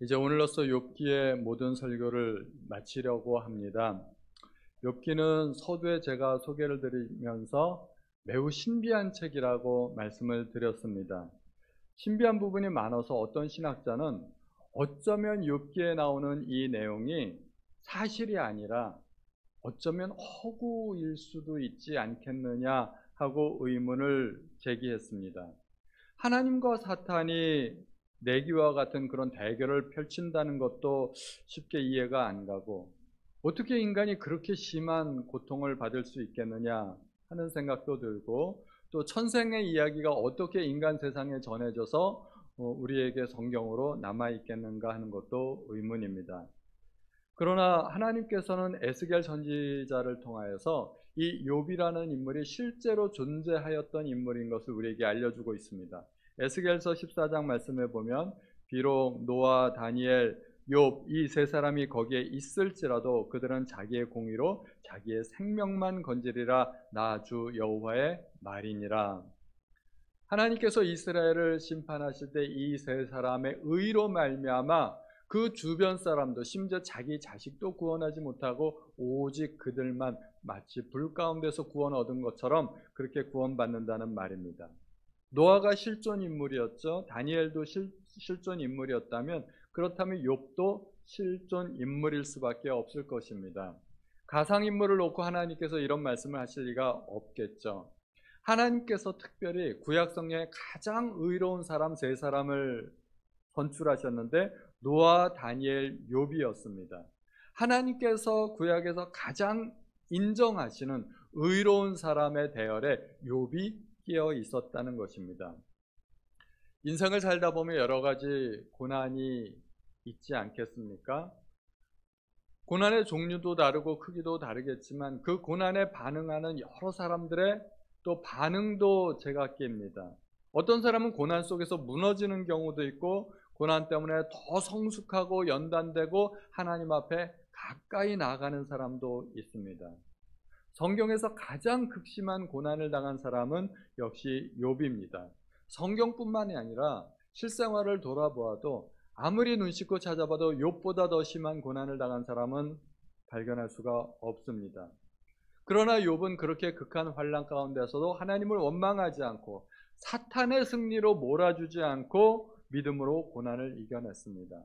이제 오늘로써 욥기의 모든 설교를 마치려고 합니다. 욥기는 서두에 제가 소개를 드리면서 매우 신비한 책이라고 말씀을 드렸습니다. 신비한 부분이 많아서 어떤 신학자는 어쩌면 욥기에 나오는 이 내용이 사실이 아니라 어쩌면 허구일 수도 있지 않겠느냐 하고 의문을 제기했습니다. 하나님과 사탄이 내기와 같은 그런 대결을 펼친다는 것도 쉽게 이해가 안 가고, 어떻게 인간이 그렇게 심한 고통을 받을 수 있겠느냐 하는 생각도 들고, 또 천생의 이야기가 어떻게 인간 세상에 전해져서 우리에게 성경으로 남아있겠는가 하는 것도 의문입니다. 그러나 하나님께서는 에스겔 선지자를 통하여서 이 욥이라는 인물이 실제로 존재하였던 인물인 것을 우리에게 알려주고 있습니다. 에스겔서 14장 말씀에 보면 비록 노아, 다니엘, 욥 이 세 사람이 거기에 있을지라도 그들은 자기의 공의로 자기의 생명만 건지리라 나 주 여호와의 말이니라. 하나님께서 이스라엘을 심판하실 때 이 세 사람의 의로 말미암아 그 주변 사람도 심지어 자기 자식도 구원하지 못하고 오직 그들만 마치 불 가운데서 구원 얻은 것처럼 그렇게 구원받는다는 말입니다. 노아가 실존 인물이었죠. 다니엘도 실존 인물이었다면, 그렇다면 욥도 실존 인물일 수밖에 없을 것입니다. 가상 인물을 놓고 하나님께서 이런 말씀을 하실 리가 없겠죠. 하나님께서 특별히 구약 성경에 가장 의로운 사람 세 사람을 선출하셨는데 노아, 다니엘, 욥이었습니다. 하나님께서 구약에서 가장 인정하시는 의로운 사람의 대열에 욥이 끼어 있었다는 것입니다. 인생을 살다 보면 여러 가지 고난이 있지 않겠습니까? 고난의 종류도 다르고 크기도 다르겠지만 그 고난에 반응하는 여러 사람들의 또 반응도 제각기입니다. 어떤 사람은 고난 속에서 무너지는 경우도 있고, 고난 때문에 더 성숙하고 연단되고 하나님 앞에 가까이 나아가는 사람도 있습니다. 성경에서 가장 극심한 고난을 당한 사람은 역시 욥입니다. 성경뿐만이 아니라 실생활을 돌아보아도 아무리 눈 씻고 찾아봐도 욥보다 더 심한 고난을 당한 사람은 발견할 수가 없습니다. 그러나 욥은 그렇게 극한 환난 가운데서도 하나님을 원망하지 않고 사탄의 승리로 몰아주지 않고 믿음으로 고난을 이겨냈습니다.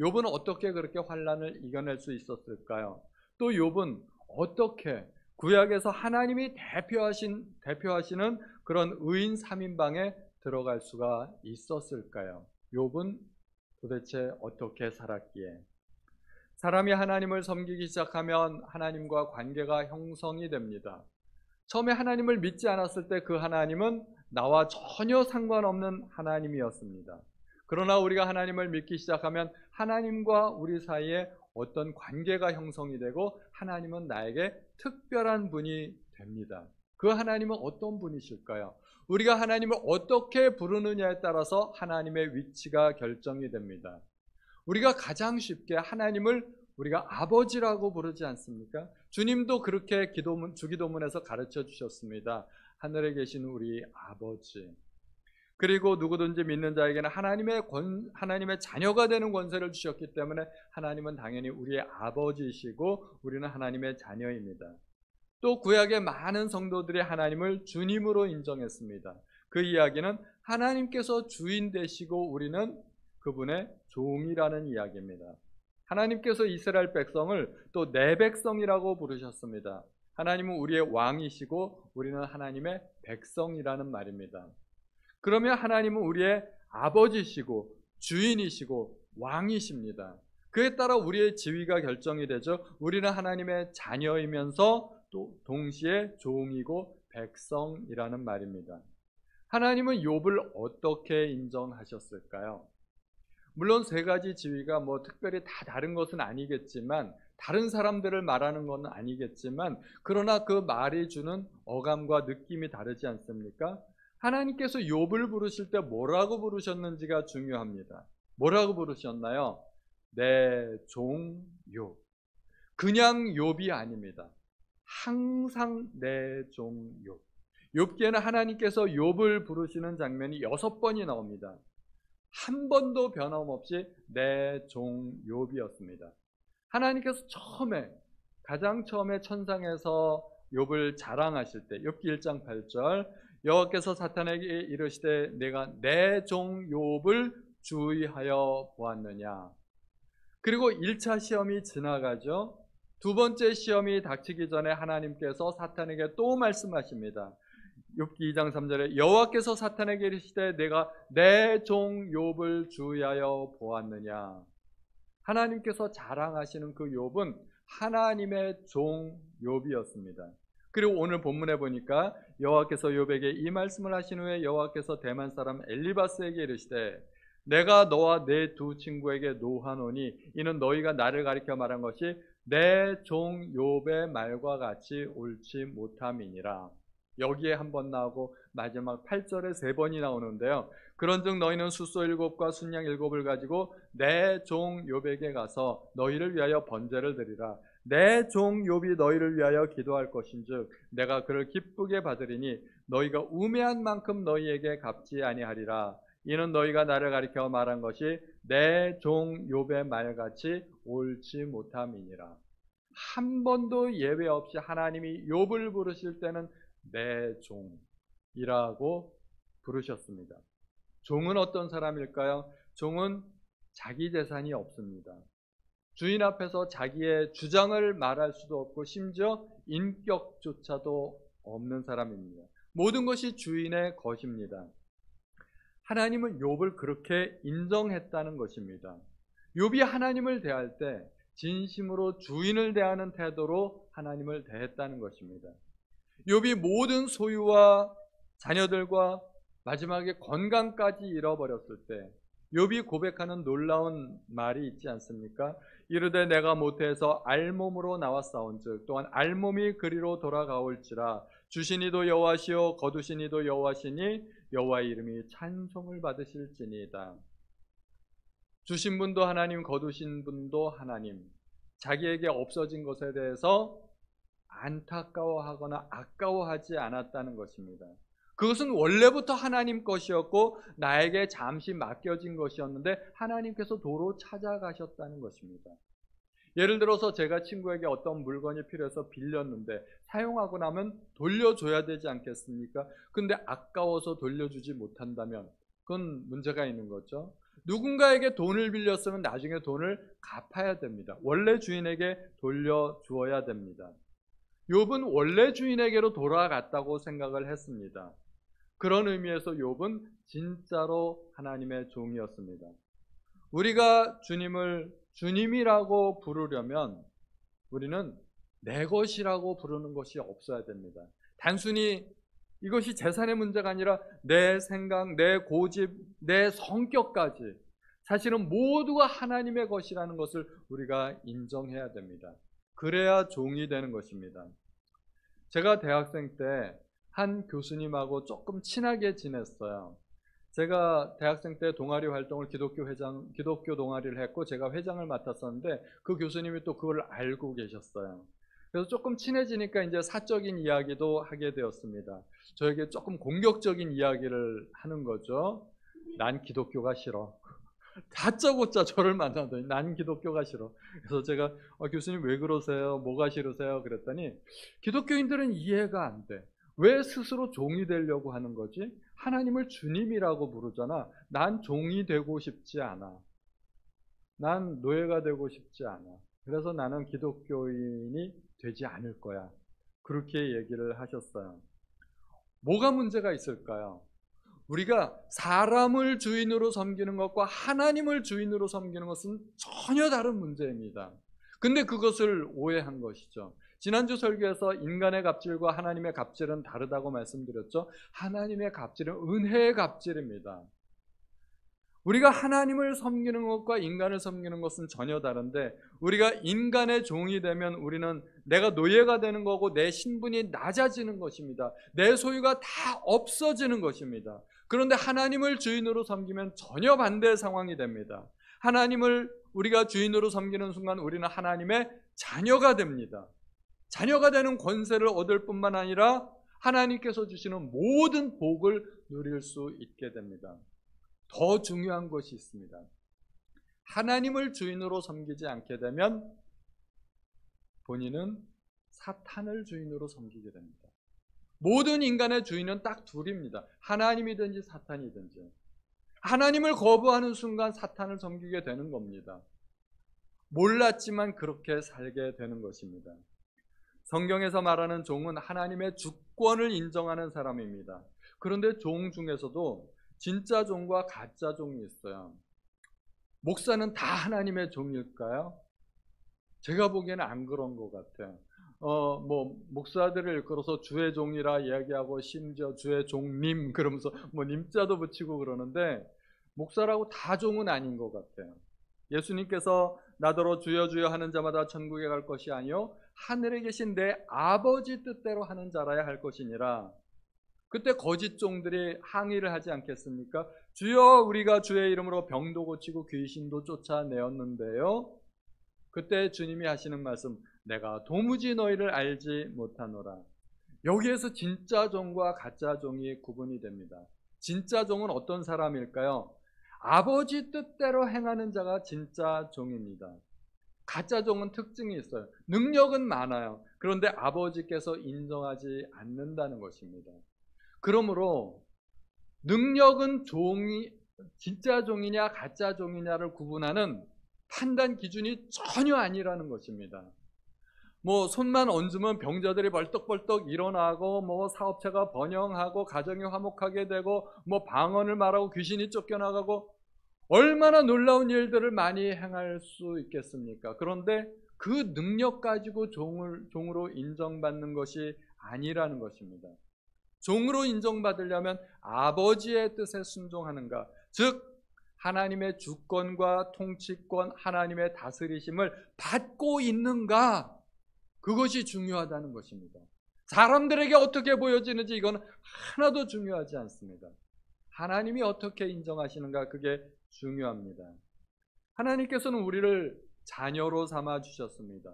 욥은 어떻게 그렇게 환난을 이겨낼 수 있었을까요? 또 욥은 어떻게 구약에서 하나님이 대표하시는 그런 의인 3인방에 들어갈 수가 있었을까요? 욥은 도대체 어떻게 살았기에? 사람이 하나님을 섬기기 시작하면 하나님과 관계가 형성이 됩니다. 처음에 하나님을 믿지 않았을 때 그 하나님은 나와 전혀 상관없는 하나님이었습니다. 그러나 우리가 하나님을 믿기 시작하면 하나님과 우리 사이에 어떤 관계가 형성이 되고 하나님은 나에게 특별한 분이 됩니다. 그 하나님은 어떤 분이실까요? 우리가 하나님을 어떻게 부르느냐에 따라서 하나님의 위치가 결정이 됩니다. 우리가 가장 쉽게 하나님을 우리가 아버지라고 부르지 않습니까? 주님도 그렇게 주기도문에서 가르쳐 주셨습니다. 하늘에 계신 우리 아버지. 그리고 누구든지 믿는 자에게는 하나님의 자녀가 되는 권세를 주셨기 때문에 하나님은 당연히 우리의 아버지이시고 우리는 하나님의 자녀입니다. 또 구약의 많은 성도들이 하나님을 주님으로 인정했습니다. 그 이야기는 하나님께서 주인 되시고 우리는 그분의 종이라는 이야기입니다. 하나님께서 이스라엘 백성을 또 내 백성이라고 부르셨습니다. 하나님은 우리의 왕이시고 우리는 하나님의 백성이라는 말입니다. 그러면 하나님은 우리의 아버지시고 주인이시고 왕이십니다. 그에 따라 우리의 지위가 결정이 되죠. 우리는 하나님의 자녀이면서 또 동시에 종이고 백성이라는 말입니다. 하나님은 욥을 어떻게 인정하셨을까요? 물론 세 가지 지위가 특별히 다 다른 것은 아니겠지만, 다른 사람들을 말하는 것은 아니겠지만, 그러나 그 말이 주는 어감과 느낌이 다르지 않습니까? 하나님께서 욥을 부르실 때 뭐라고 부르셨는지가 중요합니다. 뭐라고 부르셨나요? 내 종 욥. 그냥 욥이 아닙니다. 항상 내 종 욥. 욥기에는 하나님께서 욥을 부르시는 장면이 6번이 나옵니다. 한 번도 변함없이 내 종 욥이었습니다. 하나님께서 가장 처음에 천상에서 욥을 자랑하실 때 욥기 1장 8절 여호와께서 사탄에게 이르시되 내가 내 종 욥을 주의하여 보았느냐. 그리고 1차 시험이 지나가죠. 두 번째 시험이 닥치기 전에 하나님께서 사탄에게 또 말씀하십니다. 욥기 2장 3절에 여호와께서 사탄에게 이르시되 내가 내 종 욥을 주의하여 보았느냐. 하나님께서 자랑하시는 그 욥은 하나님의 종 욥이었습니다. 그리고 오늘 본문에 보니까 여호와께서 욥에게 이 말씀을 하신 후에 여호와께서 대만 사람 엘리바스에게 이르시되 내가 너와 내 두 친구에게 노하노니 이는 너희가 나를 가리켜 말한 것이 내 종 욥의 말과 같이 옳지 못함이니라. 여기에 한 번 나오고 마지막 8절에 3번이 나오는데요. 그런즉 너희는 숫소 7과 순양 7을 가지고 내 종 욥에게 가서 너희를 위하여 번제를 드리라. 내 종 욥이 너희를 위하여 기도할 것인즉 내가 그를 기쁘게 받으리니 너희가 우매한 만큼 너희에게 갚지 아니하리라. 이는 너희가 나를 가리켜 말한 것이 내 종 욥의 말같이 옳지 못함이니라. 한 번도 예외 없이 하나님이 욥을 부르실 때는 내 종이라고 부르셨습니다. 종은 어떤 사람일까요? 종은 자기 재산이 없습니다. 주인 앞에서 자기의 주장을 말할 수도 없고 심지어 인격조차도 없는 사람입니다. 모든 것이 주인의 것입니다. 하나님은 욥을 그렇게 인정했다는 것입니다. 욥이 하나님을 대할 때 진심으로 주인을 대하는 태도로 하나님을 대했다는 것입니다. 욥이 모든 소유와 자녀들과 마지막에 건강까지 잃어버렸을 때 욥이 고백하는 놀라운 말이 있지 않습니까? 이르되 내가 모태에서 알몸으로 나왔사온즉 또한 알몸이 그리로 돌아가올지라 주신 이도 여호와시요 거두신 이도 여호와시니 여호와의 이름이 찬송을 받으실지니이다. 주신 분도 하나님, 거두신 분도 하나님. 자기에게 없어진 것에 대해서 안타까워하거나 아까워하지 않았다는 것입니다. 그것은 원래부터 하나님 것이었고 나에게 잠시 맡겨진 것이었는데 하나님께서 도로 찾아가셨다는 것입니다. 예를 들어서 제가 친구에게 어떤 물건이 필요해서 빌렸는데 사용하고 나면 돌려줘야 되지 않겠습니까? 근데 아까워서 돌려주지 못한다면 그건 문제가 있는 거죠. 누군가에게 돈을 빌렸으면 나중에 돈을 갚아야 됩니다. 원래 주인에게 돌려주어야 됩니다. 욥은 원래 주인에게로 돌아갔다고 생각을 했습니다. 그런 의미에서 욥은 진짜로 하나님의 종이었습니다. 우리가 주님을 주님이라고 부르려면 우리는 내 것이라고 부르는 것이 없어야 됩니다. 단순히 이것이 재산의 문제가 아니라 내 생각, 내 고집, 내 성격까지 사실은 모두가 하나님의 것이라는 것을 우리가 인정해야 됩니다. 그래야 종이 되는 것입니다. 제가 대학생 때 한 교수님하고 조금 친하게 지냈어요. 제가 대학생 때 동아리 활동을 기독교 동아리를 했고 제가 회장을 맡았었는데 그 교수님이 또 그걸 알고 계셨어요. 그래서 조금 친해지니까 이제 사적인 이야기도 하게 되었습니다. 저에게 조금 공격적인 이야기를 하는 거죠. 난 기독교가 싫어. 다짜고짜 저를 만나더니 난 기독교가 싫어. 그래서 제가 교수님 왜 그러세요? 뭐가 싫으세요? 그랬더니 기독교인들은 이해가 안 돼. 왜 스스로 종이 되려고 하는 거지? 하나님을 주님이라고 부르잖아. 난 종이 되고 싶지 않아. 난 노예가 되고 싶지 않아. 그래서 나는 기독교인이 되지 않을 거야. 그렇게 얘기를 하셨어요. 뭐가 문제가 있을까요? 우리가 사람을 주인으로 섬기는 것과 하나님을 주인으로 섬기는 것은 전혀 다른 문제입니다. 근데 그것을 오해한 것이죠. 지난주 설교에서 인간의 갑질과 하나님의 갑질은 다르다고 말씀드렸죠. 하나님의 갑질은 은혜의 갑질입니다. 우리가 하나님을 섬기는 것과 인간을 섬기는 것은 전혀 다른데 우리가 인간의 종이 되면 우리는 내가 노예가 되는 거고 내 신분이 낮아지는 것입니다. 내 소유가 다 없어지는 것입니다. 그런데 하나님을 주인으로 섬기면 전혀 반대의 상황이 됩니다. 하나님을 우리가 주인으로 섬기는 순간 우리는 하나님의 자녀가 됩니다. 자녀가 되는 권세를 얻을 뿐만 아니라 하나님께서 주시는 모든 복을 누릴 수 있게 됩니다. 더 중요한 것이 있습니다. 하나님을 주인으로 섬기지 않게 되면 본인은 사탄을 주인으로 섬기게 됩니다. 모든 인간의 주인은 딱 둘입니다. 하나님이든지 사탄이든지. 하나님을 거부하는 순간 사탄을 섬기게 되는 겁니다. 몰랐지만 그렇게 살게 되는 것입니다. 성경에서 말하는 종은 하나님의 주권을 인정하는 사람입니다. 그런데 종 중에서도 진짜 종과 가짜 종이 있어요. 목사는 다 하나님의 종일까요? 제가 보기에는 안 그런 것 같아요. 목사들을 일컬어서 주의 종이라 이야기하고 심지어 주의 종님 그러면서 님자도 붙이고 그러는데 목사라고 다 종은 아닌 것 같아요. 예수님께서 나더러 주여 주여 하는 자마다 천국에 갈 것이 아니요 하늘에 계신 내 아버지 뜻대로 하는 자라야 할 것이니라. 그때 거짓 종들이 항의를 하지 않겠습니까? 주여 우리가 주의 이름으로 병도 고치고 귀신도 쫓아내었는데요. 그때 주님이 하시는 말씀, 내가 도무지 너희를 알지 못하노라. 여기에서 진짜 종과 가짜 종이 구분이 됩니다. 진짜 종은 어떤 사람일까요? 아버지 뜻대로 행하는 자가 진짜 종입니다. 가짜 종은 특징이 있어요. 능력은 많아요. 그런데 아버지께서 인정하지 않는다는 것입니다. 그러므로 능력은 진짜 종이냐 가짜 종이냐를 구분하는 판단 기준이 전혀 아니라는 것입니다. 손만 얹으면 병자들이 벌떡벌떡 일어나고 사업체가 번영하고 가정이 화목하게 되고 방언을 말하고 귀신이 쫓겨나가고 얼마나 놀라운 일들을 많이 행할 수 있겠습니까? 그런데 그 능력 가지고 종으로 인정받는 것이 아니라는 것입니다. 종으로 인정받으려면 아버지의 뜻에 순종하는가, 즉 하나님의 주권과 통치권, 하나님의 다스리심을 받고 있는가, 그것이 중요하다는 것입니다. 사람들에게 어떻게 보여지는지 이건 하나도 중요하지 않습니다. 하나님이 어떻게 인정하시는가, 그게 중요합니다. 하나님께서는 우리를 자녀로 삼아 주셨습니다.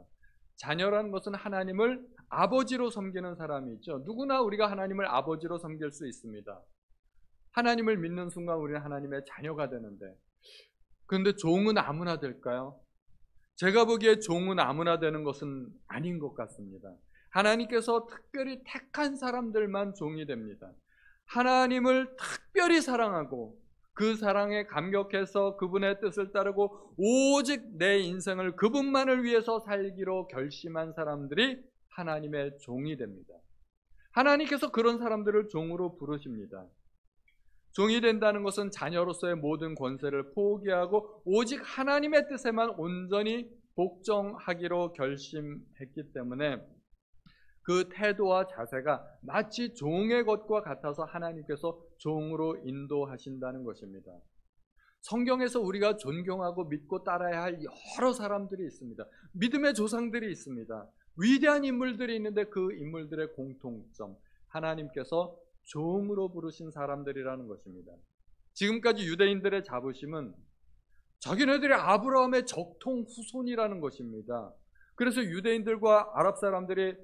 자녀라는 것은 하나님을 아버지로 섬기는 사람이 있죠. 누구나 우리가 하나님을 아버지로 섬길 수 있습니다. 하나님을 믿는 순간 우리는 하나님의 자녀가 되는데, 그런데 종은 아무나 될까요? 제가 보기에 종은 아무나 되는 것은 아닌 것 같습니다. 하나님께서 특별히 택한 사람들만 종이 됩니다. 하나님을 특별히 사랑하고 그 사랑에 감격해서 그분의 뜻을 따르고 오직 내 인생을 그분만을 위해서 살기로 결심한 사람들이 하나님의 종이 됩니다. 하나님께서 그런 사람들을 종으로 부르십니다. 종이 된다는 것은 자녀로서의 모든 권세를 포기하고 오직 하나님의 뜻에만 온전히 복종하기로 결심했기 때문에 그 태도와 자세가 마치 종의 것과 같아서 하나님께서 종으로 인도하신다는 것입니다. 성경에서 우리가 존경하고 믿고 따라야 할 여러 사람들이 있습니다. 믿음의 조상들이 있습니다. 위대한 인물들이 있는데 그 인물들의 공통점, 하나님께서 종으로 부르신 사람들이라는 것입니다. 지금까지 유대인들의 자부심은 자기네들이 아브라함의 적통 후손이라는 것입니다. 그래서 유대인들과 아랍 사람들이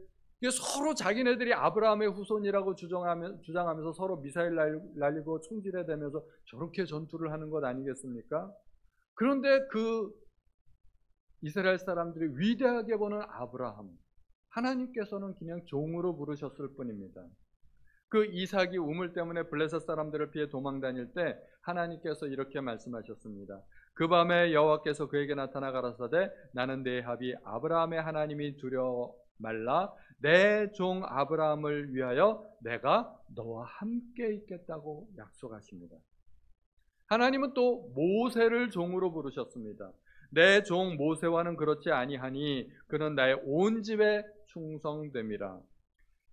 서로 자기네들이 아브라함의 후손이라고 주장하면서 서로 미사일 날리고 총질해대면서 저렇게 전투를 하는 것 아니겠습니까? 그런데 그 이스라엘 사람들이 위대하게 보는 아브라함, 하나님께서는 그냥 종으로 부르셨을 뿐입니다. 그 이삭이 우물 때문에 블레셋 사람들을 피해 도망 다닐 때 하나님께서 이렇게 말씀하셨습니다. 그 밤에 여호와께서 그에게 나타나 가라사대 나는 네 합이 아브라함의 하나님이 두려워 말라 내 종 아브라함을 위하여 내가 너와 함께 있겠다고 약속하십니다. 하나님은 또 모세를 종으로 부르셨습니다. 내 종 모세와는 그렇지 아니하니 그는 나의 온 집에 충성됨이라.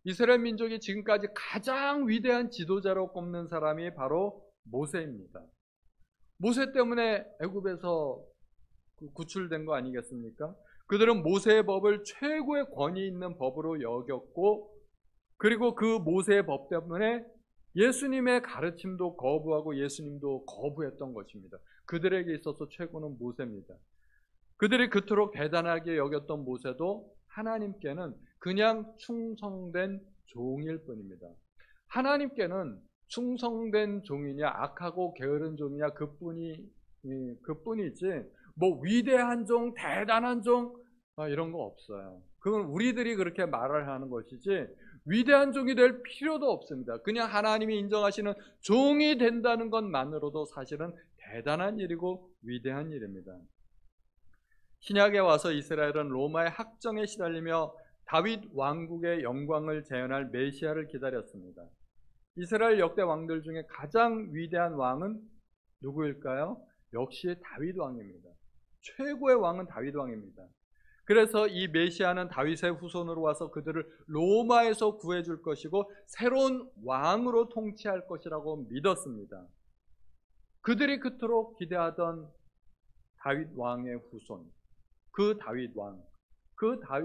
이스라엘 민족이 지금까지 가장 위대한 지도자로 꼽는 사람이 바로 모세입니다. 모세 때문에 애굽에서 구출된 거 아니겠습니까? 그들은 모세의 법을 최고의 권위 있는 법으로 여겼고, 그리고 그 모세의 법 때문에 예수님의 가르침도 거부하고 예수님도 거부했던 것입니다. 그들에게 있어서 최고는 모세입니다. 그들이 그토록 대단하게 여겼던 모세도 하나님께는 그냥 충성된 종일 뿐입니다. 하나님께는 충성된 종이냐 악하고 게으른 종이냐 그뿐이지 뭐 위대한 종, 대단한 종 이런 거 없어요. 그건 우리들이 그렇게 말을 하는 것이지 위대한 종이 될 필요도 없습니다. 그냥 하나님이 인정하시는 종이 된다는 것만으로도 사실은 대단한 일이고 위대한 일입니다. 신약에 와서 이스라엘은 로마의 학정에 시달리며 다윗 왕국의 영광을 재현할 메시아를 기다렸습니다. 이스라엘 역대 왕들 중에 가장 위대한 왕은 누구일까요? 역시 다윗 왕입니다. 최고의 왕은 다윗 왕입니다. 그래서 이 메시아는 다윗의 후손으로 와서 그들을 로마에서 구해줄 것이고 새로운 왕으로 통치할 것이라고 믿었습니다. 그들이 그토록 기대하던 다윗 왕의 후손, 그 다윗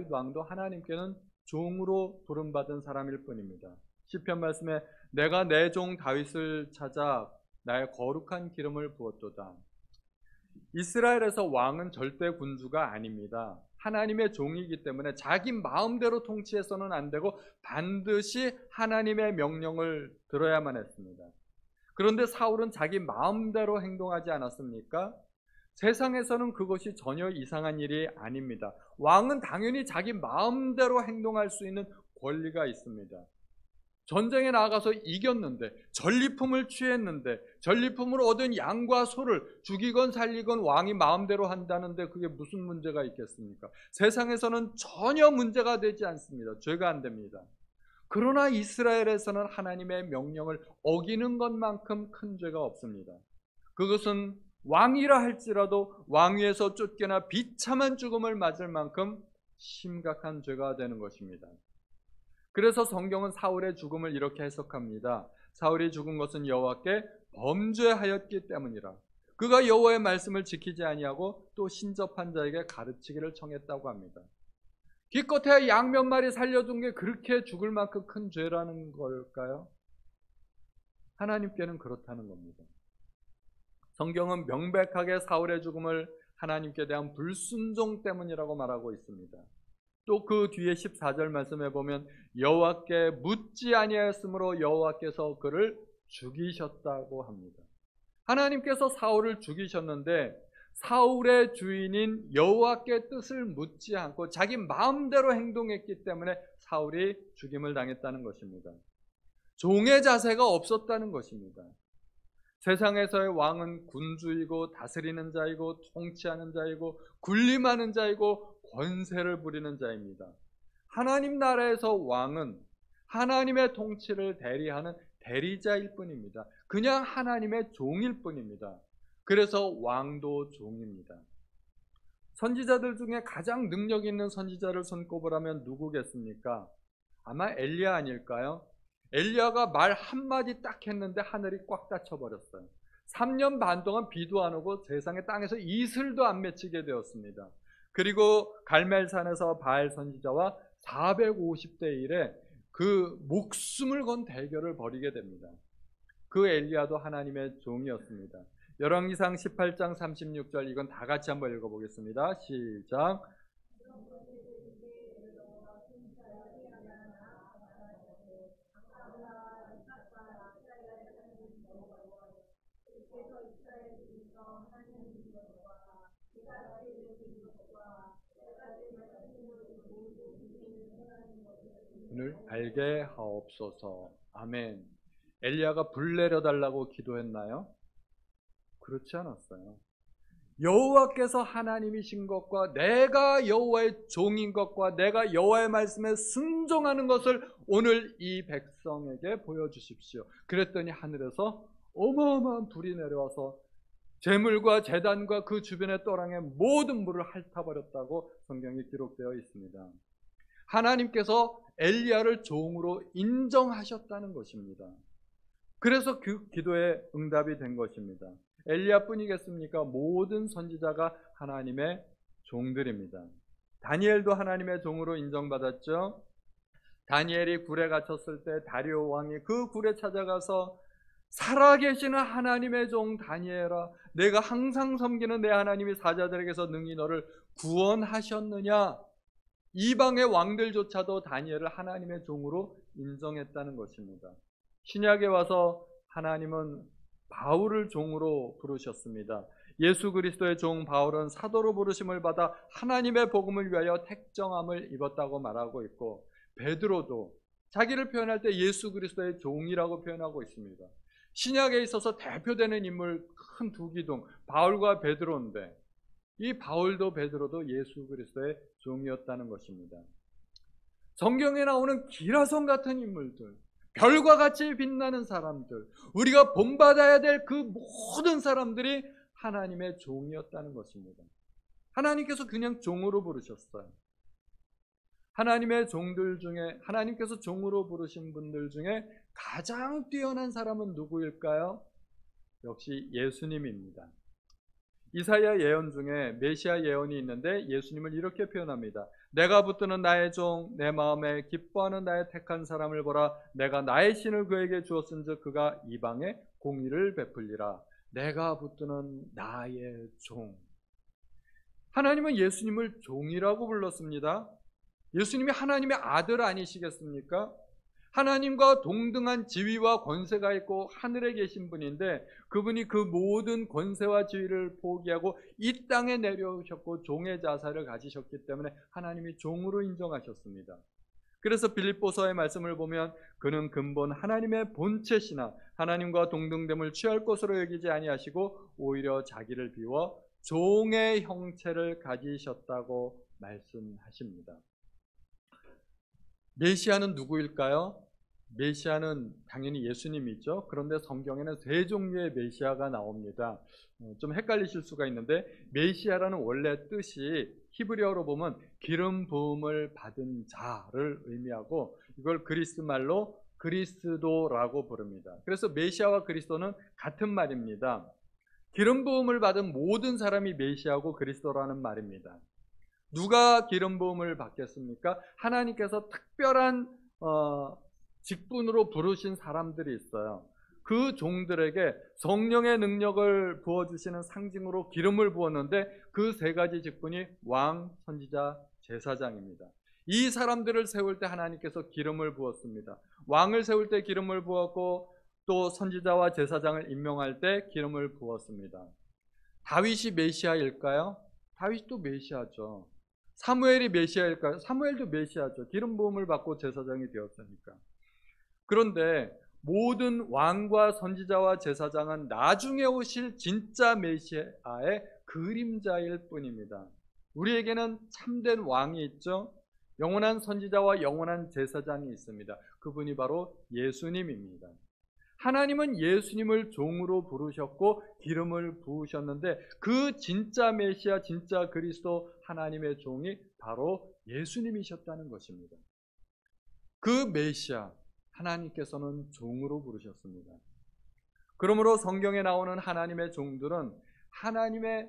왕도 하나님께는 종으로 부름받은 사람일 뿐입니다. 시편 말씀에 내가 내 종 다윗을 찾아 나의 거룩한 기름을 부었도다. 이스라엘에서 왕은 절대 군주가 아닙니다. 하나님의 종이기 때문에 자기 마음대로 통치해서는 안 되고 반드시 하나님의 명령을 들어야만 했습니다. 그런데 사울은 자기 마음대로 행동하지 않았습니까? 세상에서는 그것이 전혀 이상한 일이 아닙니다. 왕은 당연히 자기 마음대로 행동할 수 있는 권리가 있습니다. 전쟁에 나가서 이겼는데, 전리품을 취했는데, 전리품으로 얻은 양과 소를 죽이건 살리건 왕이 마음대로 한다는데 그게 무슨 문제가 있겠습니까? 세상에서는 전혀 문제가 되지 않습니다. 죄가 안 됩니다. 그러나 이스라엘에서는 하나님의 명령을 어기는 것만큼 큰 죄가 없습니다. 그것은 왕이라 할지라도 왕위에서 쫓겨나 비참한 죽음을 맞을 만큼 심각한 죄가 되는 것입니다. 그래서 성경은 사울의 죽음을 이렇게 해석합니다. 사울이 죽은 것은 여호와께 범죄하였기 때문이라. 그가 여호와의 말씀을 지키지 아니하고 또 신접한 자에게 가르치기를 청했다고 합니다. 기껏해야 양 몇 마리 살려준 게 그렇게 죽을 만큼 큰 죄라는 걸까요? 하나님께는 그렇다는 겁니다. 성경은 명백하게 사울의 죽음을 하나님께 대한 불순종 때문이라고 말하고 있습니다. 또 그 뒤에 14절 말씀에 보면 여호와께 묻지 아니하였으므로 여호와께서 그를 죽이셨다고 합니다. 하나님께서 사울을 죽이셨는데 사울의 주인인 여호와께 뜻을 묻지 않고 자기 마음대로 행동했기 때문에 사울이 죽임을 당했다는 것입니다. 종의 자세가 없었다는 것입니다. 세상에서의 왕은 군주이고 다스리는 자이고 통치하는 자이고 군림하는 자이고 권세를 부리는 자입니다. 하나님 나라에서 왕은 하나님의 통치를 대리하는 대리자일 뿐입니다. 그냥 하나님의 종일 뿐입니다. 그래서 왕도 종입니다. 선지자들 중에 가장 능력 있는 선지자를 손꼽으라면 누구겠습니까? 아마 엘리야 아닐까요? 엘리야가 말 한마디 딱 했는데 하늘이 꽉 닫혀버렸어요. 3년 반 동안 비도 안 오고 세상의 땅에서 이슬도 안 맺히게 되었습니다. 그리고 갈멜산에서 바알 선지자와 450대 1의 그 목숨을 건 대결을 벌이게 됩니다. 그 엘리야도 하나님의 종이었습니다. 열왕기상 18장 36절 이건 다 같이 한번 읽어보겠습니다. 시작. 오늘 알게 하옵소서. 아멘. 엘리야가 불 내려달라고 기도했나요? 그렇지 않았어요. 여호와께서 하나님이신 것과 내가 여호와의 종인 것과 내가 여호와의 말씀에 순종하는 것을 오늘 이 백성에게 보여주십시오. 그랬더니 하늘에서 어마어마한 불이 내려와서 제물과 제단과 그 주변의 또랑의 모든 물을 핥아버렸다고 성경에 기록되어 있습니다. 하나님께서 엘리야를 종으로 인정하셨다는 것입니다. 그래서 그 기도에 응답이 된 것입니다. 엘리야뿐이겠습니까? 모든 선지자가 하나님의 종들입니다. 다니엘도 하나님의 종으로 인정받았죠. 다니엘이 굴에 갇혔을 때 다리오 왕이 그 굴에 찾아가서 살아계시는 하나님의 종 다니엘아, 내가 항상 섬기는 내 하나님이 사자들에게서 능히 너를 구원하셨느냐? 이방의 왕들조차도 다니엘을 하나님의 종으로 인정했다는 것입니다. 신약에 와서 하나님은 바울을 종으로 부르셨습니다. 예수 그리스도의 종 바울은 사도로 부르심을 받아 하나님의 복음을 위하여 택정함을 입었다고 말하고 있고, 베드로도 자기를 표현할 때 예수 그리스도의 종이라고 표현하고 있습니다. 신약에 있어서 대표되는 인물 큰 두 기둥, 바울과 베드로인데 이 바울도 베드로도 예수 그리스도의 종이었다는 것입니다. 성경에 나오는 기라성 같은 인물들, 별과 같이 빛나는 사람들, 우리가 본받아야 될 그 모든 사람들이 하나님의 종이었다는 것입니다. 하나님께서 그냥 종으로 부르셨어요. 하나님의 종들 중에, 하나님께서 종으로 부르신 분들 중에 가장 뛰어난 사람은 누구일까요? 역시 예수님입니다. 이사야 예언 중에 메시아 예언이 있는데 예수님을 이렇게 표현합니다. 내가 붙드는 나의 종, 내 마음에 기뻐하는 나의 택한 사람을 보라. 내가 나의 신을 그에게 주었은즉 그가 이방에 공의를 베풀리라. 내가 붙드는 나의 종. 하나님은 예수님을 종이라고 불렀습니다. 예수님이 하나님의 아들 아니시겠습니까? 하나님과 동등한 지위와 권세가 있고 하늘에 계신 분인데, 그분이 그 모든 권세와 지위를 포기하고 이 땅에 내려오셨고 종의 자세를 가지셨기 때문에 하나님이 종으로 인정하셨습니다. 그래서 빌립보서의 말씀을 보면 그는 근본 하나님의 본체시나 하나님과 동등됨을 취할 것으로 여기지 아니하시고 오히려 자기를 비워 종의 형체를 가지셨다고 말씀하십니다. 메시아는 누구일까요? 메시아는 당연히 예수님이죠. 그런데 성경에는 세 종류의 메시아가 나옵니다. 좀 헷갈리실 수가 있는데, 메시아라는 원래 뜻이 히브리어로 보면 기름 부음을 받은 자를 의미하고, 이걸 그리스 말로 그리스도라고 부릅니다. 그래서 메시아와 그리스도는 같은 말입니다. 기름 부음을 받은 모든 사람이 메시아고 그리스도라는 말입니다. 누가 기름 부음을 받겠습니까? 하나님께서 특별한 직분으로 부르신 사람들이 있어요. 그 종들에게 성령의 능력을 부어주시는 상징으로 기름을 부었는데 그 세 가지 직분이 왕, 선지자, 제사장입니다. 이 사람들을 세울 때 하나님께서 기름을 부었습니다. 왕을 세울 때 기름을 부었고 또 선지자와 제사장을 임명할 때 기름을 부었습니다. 다윗이 메시아일까요? 다윗도 메시아죠. 사무엘이 메시아일까요? 사무엘도 메시아죠. 기름 부음을 받고 제사장이 되었으니까. 그런데 모든 왕과 선지자와 제사장은 나중에 오실 진짜 메시아의 그림자일 뿐입니다. 우리에게는 참된 왕이 있죠. 영원한 선지자와 영원한 제사장이 있습니다. 그분이 바로 예수님입니다. 하나님은 예수님을 종으로 부르셨고 기름을 부으셨는데 그 진짜 메시아, 진짜 그리스도 하나님의 종이 바로 예수님이셨다는 것입니다. 그 메시아 하나님께서는 종으로 부르셨습니다. 그러므로 성경에 나오는 하나님의 종들은 하나님의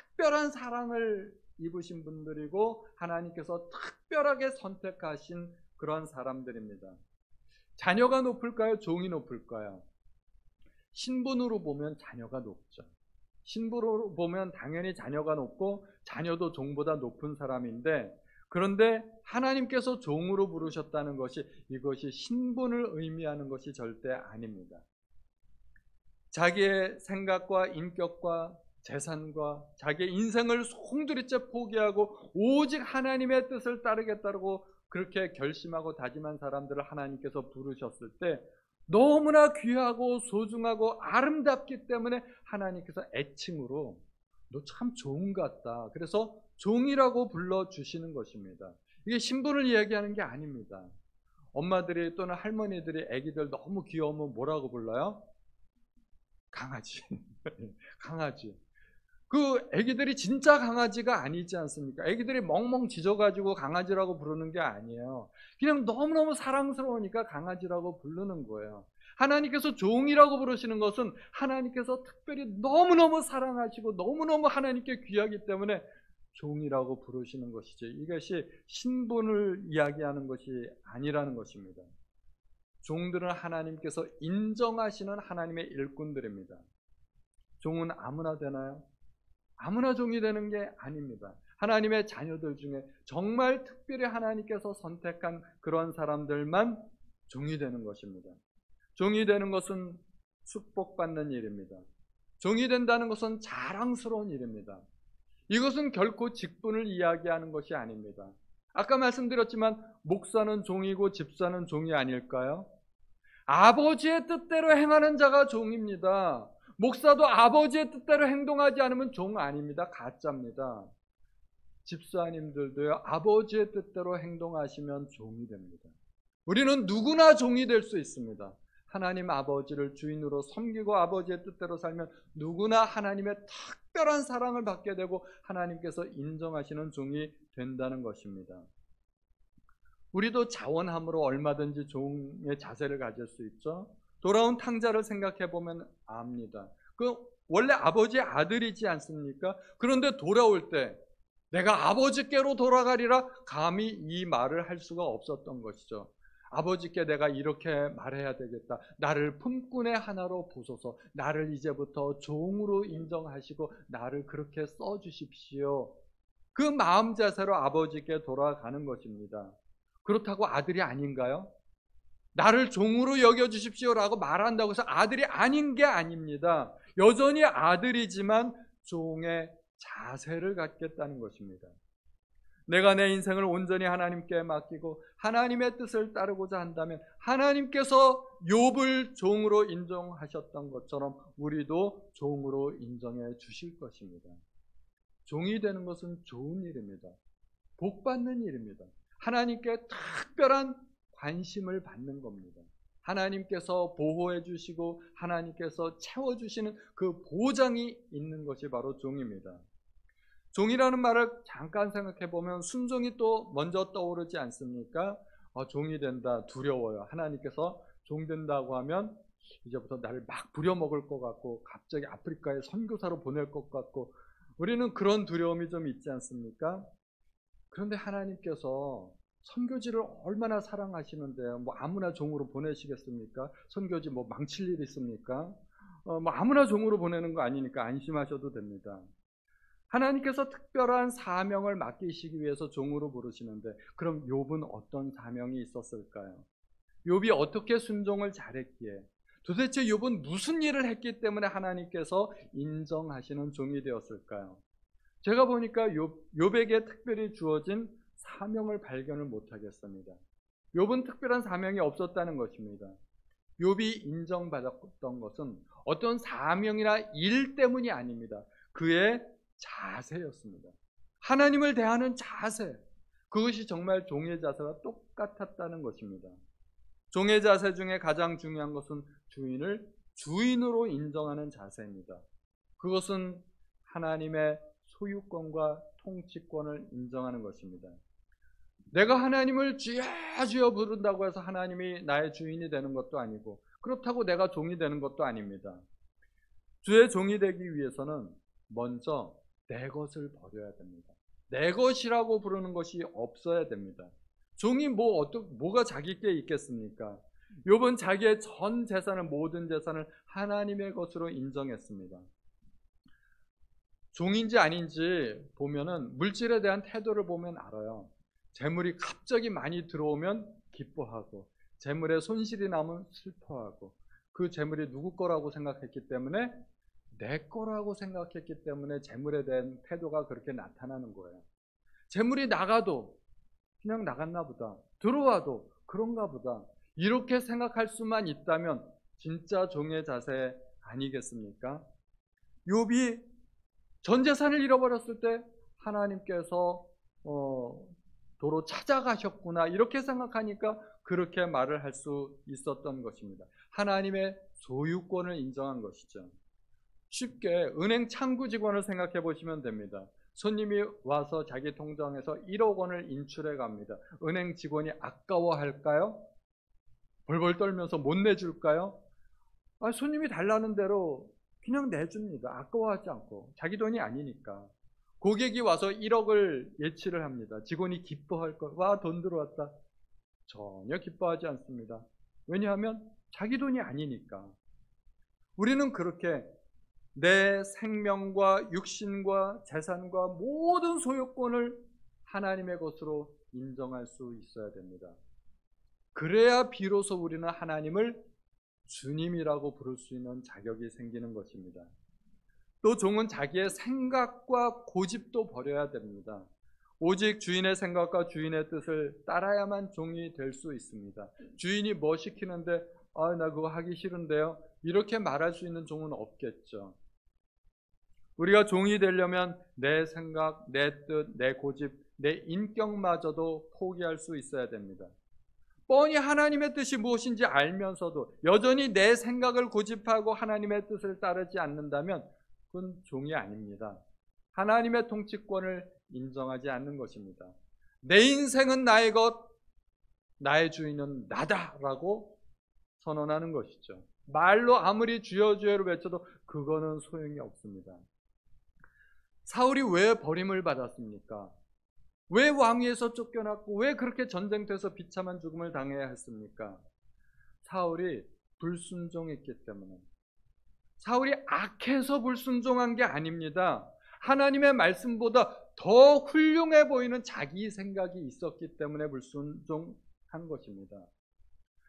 특별한 사랑을 입으신 분들이고 하나님께서 특별하게 선택하신 그런 사람들입니다. 자녀가 높을까요? 종이 높을까요? 신분으로 보면 자녀가 높죠. 신분으로 보면 당연히 자녀가 높고 자녀도 종보다 높은 사람인데, 그런데 하나님께서 종으로 부르셨다는 것이 이것이 신분을 의미하는 것이 절대 아닙니다. 자기의 생각과 인격과 재산과 자기의 인생을 송두리째 포기하고 오직 하나님의 뜻을 따르겠다고 그렇게 결심하고 다짐한 사람들을 하나님께서 부르셨을 때 너무나 귀하고 소중하고 아름답기 때문에 하나님께서 애칭으로 너 참 종 같다. 그래서 종이라고 불러주시는 것입니다. 이게 신분을 이야기하는 게 아닙니다. 엄마들이 또는 할머니들이 아기들 너무 귀여우면 뭐라고 불러요? 강아지. 강아지. 그 아기들이 진짜 강아지가 아니지 않습니까? 아기들이 멍멍 짖어가지고 강아지라고 부르는 게 아니에요. 그냥 너무너무 사랑스러우니까 강아지라고 부르는 거예요. 하나님께서 종이라고 부르시는 것은 하나님께서 특별히 너무너무 사랑하시고 너무너무 하나님께 귀하기 때문에 종이라고 부르시는 것이지, 이것이 신분을 이야기하는 것이 아니라는 것입니다. 종들은 하나님께서 인정하시는 하나님의 일꾼들입니다. 종은 아무나 되나요? 아무나 종이 되는 게 아닙니다. 하나님의 자녀들 중에 정말 특별히 하나님께서 선택한 그런 사람들만 종이 되는 것입니다. 종이 되는 것은 축복받는 일입니다. 종이 된다는 것은 자랑스러운 일입니다. 이것은 결코 직분을 이야기하는 것이 아닙니다. 아까 말씀드렸지만 목사는 종이고 집사는 종이 아닐까요? 아버지의 뜻대로 행하는 자가 종입니다. 목사도 아버지의 뜻대로 행동하지 않으면 종 아닙니다. 가짜입니다. 집사님들도요, 아버지의 뜻대로 행동하시면 종이 됩니다. 우리는 누구나 종이 될 수 있습니다. 하나님 아버지를 주인으로 섬기고 아버지의 뜻대로 살면 누구나 하나님의 특별한 사랑을 받게 되고 하나님께서 인정하시는 종이 된다는 것입니다. 우리도 자원함으로 얼마든지 종의 자세를 가질 수 있죠. 돌아온 탕자를 생각해 보면 압니다. 그 원래 아버지의 아들이지 않습니까? 그런데 돌아올 때 내가 아버지께로 돌아가리라 감히 이 말을 할 수가 없었던 것이죠. 아버지께 내가 이렇게 말해야 되겠다. 나를 품꾼의 하나로 보소서. 나를 이제부터 종으로 인정하시고 나를 그렇게 써주십시오. 그 마음 자세로 아버지께 돌아가는 것입니다. 그렇다고 아들이 아닌가요? 나를 종으로 여겨주십시오라고 말한다고 해서 아들이 아닌 게 아닙니다. 여전히 아들이지만 종의 자세를 갖겠다는 것입니다. 내가 내 인생을 온전히 하나님께 맡기고 하나님의 뜻을 따르고자 한다면 하나님께서 욥을 종으로 인정하셨던 것처럼 우리도 종으로 인정해 주실 것입니다. 종이 되는 것은 좋은 일입니다. 복 받는 일입니다. 하나님께 특별한 관심을 받는 겁니다. 하나님께서 보호해 주시고 하나님께서 채워주시는 그 보장이 있는 것이 바로 종입니다. 종이라는 말을 잠깐 생각해 보면 순종이 또 먼저 떠오르지 않습니까? 종이 된다, 두려워요. 하나님께서 종 된다고 하면 이제부터 나를 막 부려먹을 것 같고 갑자기 아프리카에 선교사로 보낼 것 같고 우리는 그런 두려움이 좀 있지 않습니까? 그런데 하나님께서 선교지를 얼마나 사랑하시는데 뭐 아무나 종으로 보내시겠습니까? 선교지 뭐 망칠 일 있습니까? 뭐 아무나 종으로 보내는 거 아니니까 안심하셔도 됩니다. 하나님께서 특별한 사명을 맡기시기 위해서 종으로 부르시는데 그럼 욥은 어떤 사명이 있었을까요? 욥이 어떻게 순종을 잘했기에 도대체 욥은 무슨 일을 했기 때문에 하나님께서 인정하시는 종이 되었을까요? 제가 보니까 욥에게 특별히 주어진 사명을 발견을 못하겠습니다. 욥은 특별한 사명이 없었다는 것입니다. 욥이 인정받았던 것은 어떤 사명이나 일 때문이 아닙니다. 그의 자세였습니다. 하나님을 대하는 자세, 그것이 정말 종의 자세와 똑같았다는 것입니다. 종의 자세 중에 가장 중요한 것은 주인을 주인으로 인정하는 자세입니다. 그것은 하나님의 소유권과 통치권을 인정하는 것입니다. 내가 하나님을 주여 주여 부른다고 해서 하나님이 나의 주인이 되는 것도 아니고 그렇다고 내가 종이 되는 것도 아닙니다. 주의 종이 되기 위해서는 먼저 내 것을 버려야 됩니다. 내 것이라고 부르는 것이 없어야 됩니다. 종이 뭐가 자기께 있겠습니까? 욥은 자기의 전 재산을 모든 재산을 하나님의 것으로 인정했습니다. 종인지 아닌지 보면은 물질에 대한 태도를 보면 알아요. 재물이 갑자기 많이 들어오면 기뻐하고 재물에 손실이 나면 슬퍼하고 그 재물이 누구 거라고 생각했기 때문에 내 거라고 생각했기 때문에 재물에 대한 태도가 그렇게 나타나는 거예요. 재물이 나가도 그냥 나갔나 보다. 들어와도 그런가 보다. 이렇게 생각할 수만 있다면 진짜 종의 자세 아니겠습니까? 욥이 전 재산을 잃어버렸을 때 하나님께서 도로 찾아가셨구나 이렇게 생각하니까 그렇게 말을 할 수 있었던 것입니다. 하나님의 소유권을 인정한 것이죠. 쉽게 은행 창구 직원을 생각해 보시면 됩니다. 손님이 와서 자기 통장에서 1억 원을 인출해 갑니다. 은행 직원이 아까워할까요? 벌벌 떨면서 못 내줄까요? 손님이 달라는 대로 그냥 내줍니다. 아까워하지 않고. 자기 돈이 아니니까. 고객이 와서 1억을 예치를 합니다. 직원이 기뻐할 것. 와, 돈 들어왔다. 전혀 기뻐하지 않습니다. 왜냐하면 자기 돈이 아니니까. 우리는 그렇게 내 생명과 육신과 재산과 모든 소유권을 하나님의 것으로 인정할 수 있어야 됩니다. 그래야 비로소 우리는 하나님을 주님이라고 부를 수 있는 자격이 생기는 것입니다. 또 종은 자기의 생각과 고집도 버려야 됩니다. 오직 주인의 생각과 주인의 뜻을 따라야만 종이 될 수 있습니다. 주인이 뭐 시키는데 나 그거 하기 싫은데요, 이렇게 말할 수 있는 종은 없겠죠. 우리가 종이 되려면 내 생각, 내 뜻, 내 고집, 내 인격마저도 포기할 수 있어야 됩니다. 뻔히 하나님의 뜻이 무엇인지 알면서도 여전히 내 생각을 고집하고 하나님의 뜻을 따르지 않는다면 그건 종이 아닙니다. 하나님의 통치권을 인정하지 않는 것입니다. 내 인생은 나의 것, 나의 주인은 나다라고 선언하는 것이죠. 말로 아무리 주여 주여로 외쳐도 그거는 소용이 없습니다. 사울이 왜 버림을 받았습니까? 왜 왕위에서 쫓겨났고 왜 그렇게 전쟁터에서 비참한 죽음을 당해야 했습니까? 사울이 불순종했기 때문에. 사울이 악해서 불순종한 게 아닙니다. 하나님의 말씀보다 더 훌륭해 보이는 자기 생각이 있었기 때문에 불순종한 것입니다.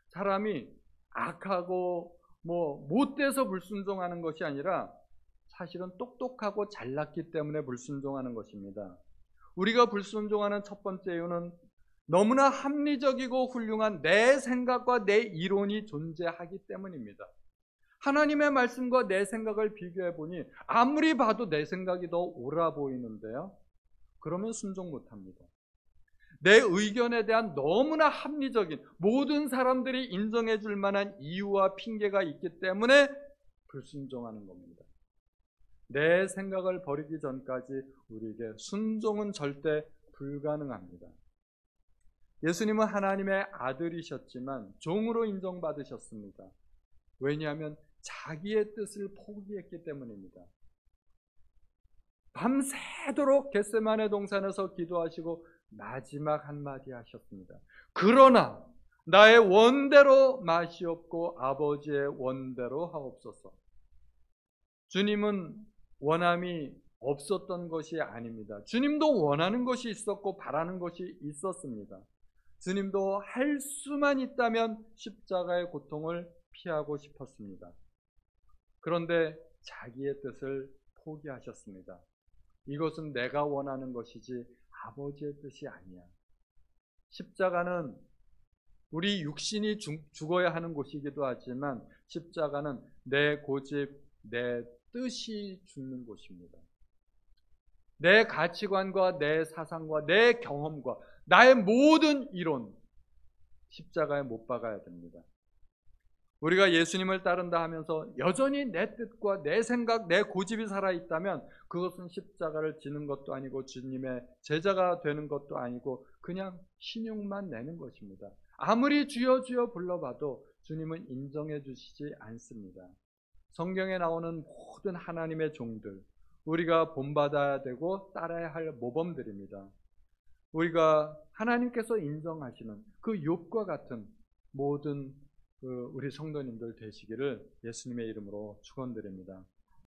사람이 악하고 못돼서 불순종하는 것이 아니라 사실은 똑똑하고 잘났기 때문에 불순종하는 것입니다. 우리가 불순종하는 첫 번째 이유는 너무나 합리적이고 훌륭한 내 생각과 내 이론이 존재하기 때문입니다. 하나님의 말씀과 내 생각을 비교해 보니 아무리 봐도 내 생각이 더 옳아 보이는데요, 그러면 순종 못합니다. 내 의견에 대한 너무나 합리적인, 모든 사람들이 인정해 줄 만한 이유와 핑계가 있기 때문에 불순종하는 겁니다. 내 생각을 버리기 전까지 우리에게 순종은 절대 불가능합니다. 예수님은 하나님의 아들이셨지만 종으로 인정받으셨습니다. 왜냐하면 자기의 뜻을 포기했기 때문입니다. 밤새도록 겟세마네 동산에서 기도하시고 마지막 한마디 하셨습니다. 그러나 나의 원대로 마시옵고 아버지의 원대로 하옵소서. 주님은 원함이 없었던 것이 아닙니다. 주님도 원하는 것이 있었고 바라는 것이 있었습니다. 주님도 할 수만 있다면 십자가의 고통을 피하고 싶었습니다. 그런데 자기의 뜻을 포기하셨습니다. 이것은 내가 원하는 것이지 아버지의 뜻이 아니야. 십자가는 우리 육신이 죽어야 하는 곳이기도 하지만 십자가는 내 고집, 내 뜻이 죽는 곳입니다. 내 가치관과 내 사상과 내 경험과 나의 모든 이론, 십자가에 못 박아야 됩니다. 우리가 예수님을 따른다 하면서 여전히 내 뜻과 내 생각, 내 고집이 살아있다면 그것은 십자가를 지는 것도 아니고 주님의 제자가 되는 것도 아니고 그냥 신용만 내는 것입니다. 아무리 주여 주여 불러봐도 주님은 인정해 주시지 않습니다. 성경에 나오는 모든 하나님의 종들, 우리가 본받아야 되고 따라야 할 모범들입니다. 우리가 하나님께서 인정하시는 그 욥과 같은 모든 우리 성도님들 되시기를 예수님의 이름으로 축원드립니다.